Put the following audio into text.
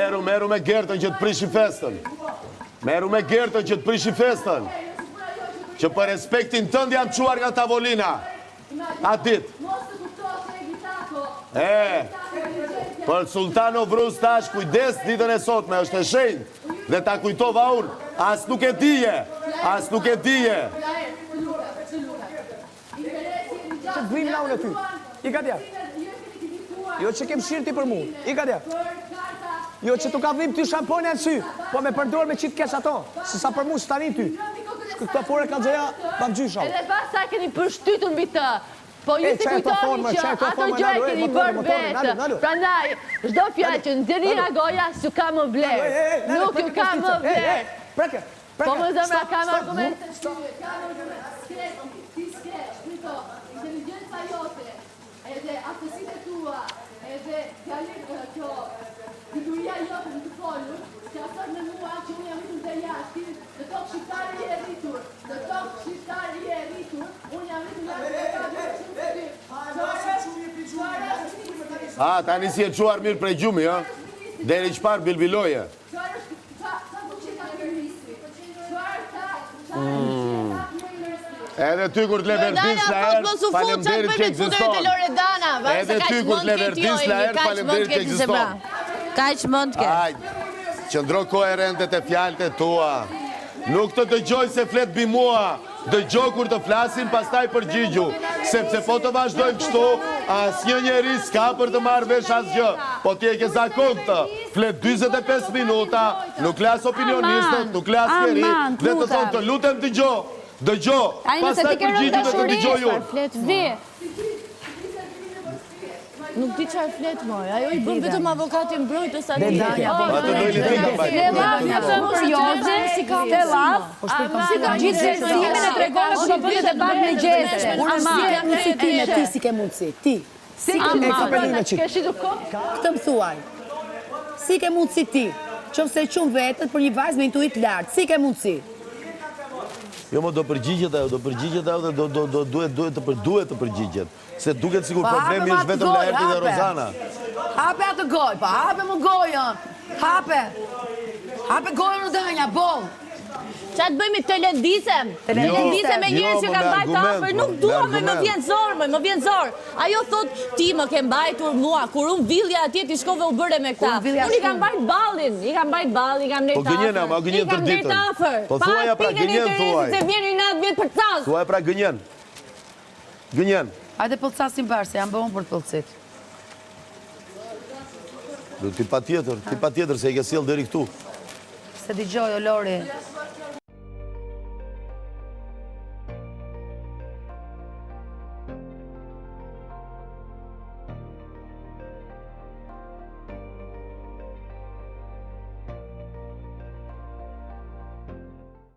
Meru me Gertën që të prishi festën. Meru me Gertën që të prishi festën. Që për respektin tënd jam quar nga tavolina. A dit. Për Sultano Vrus tash kujdes ditën e sotme, është e shenjtë. Dhe ta kujtova unë. As nuk e dije. As nuk e dije. Që të vim na unë e ty. I ka tja. Jo që kem shirë ti për mu. I ka tja. Jo që tu ka vim ty shamponja në sy. Po me përdor me qitë kesh ato. Se sa për mu së tanin ty. Këta fore ka gjeja, bam gjysha. Edhe pas sa keni përshtytur mbi të. Po ju se kujtoni që ato gjë e keni bërë vetë. Prandaj, çdo fjalë që nxjerrni nga goja s'ju ka më vlerë. Nuk ju ka më vlerë. Po më zemra kam argumente. Inteligjenca jote, edhe aftësitë tua, edhe kjo figuria jote në të folur, që asot me mua që unë jam rritur dhe jashtë, në tokë shqiptare i e rritur, në tokë shqiptare i e rritur, unë jam rritur jashtë. Tani si e quar mirë prej gjumi, jo? Deri qëpar bilbiloje. Edhe ty kur të leverdis la erë, falemderit që egziston. Edhe ty kur të leverdis la erë, falemderit që egziston. Ka që mund të ke. Qëndro koherente të fjallët e tua. Nuk të dëgjoj se flet bi mua. Dëgjoj kur të flasin, pastaj përgjigju. Sepse po të vazhdojmë kështu, as një njeri s'ka për të marrë vesh asgjë. Po t'je ke zakon të. Flet 25 minuta, nuk las opinionistët, nuk las njeri. Dhe të thonë të lutem dëgjoj. Dëgjo, pastaj përgjigju dhe të dëgjoj unë. Nuk di qarë fletë mojë, ajo i bëm vetëm avokatin mbrojtës atë. Gjithë zërësimin e tregonë që bëjë dhe bakë në gjesë. Unë si ke mundësi ti me ti si ke mundësi. Ti. Si ke mundësi. Këtë më thuaj. Si ke mundësi ti. Qëmë se qumë vetët për një vajzë me intuit lartë. Si ke mundësi. Jo, më do përgjigjet ajo, dhe duhet të përgjigjet. Se duket sikur problemi është vetëm Laerti dhe Rozana. Hape atë goj, pa hape më gojën. Hape. Hape gojën në dënja, bol. Qa të bëjmë i të lëndisem? Të lëndisem e njërës që kanë bajtë afer, nuk dua me më vjen zorë, më vjen zorë. Ajo thot, ti më ke mbajtur mua, kur unë vilja atje ti shkove u bërë me këta. Unë i kam bajtë balin, i kam nejtë afer. Po thuaja pra gënjen, thuaj. Se vjeni natë vjetë për casë. Thuaj pra gënjen. Gënjen. Hajde pëllcasin bërë, se jam bëhon për të pëllcit. Ti pa tjetër, se i ke sjell deri këtu. Se di gjoj, o Lori.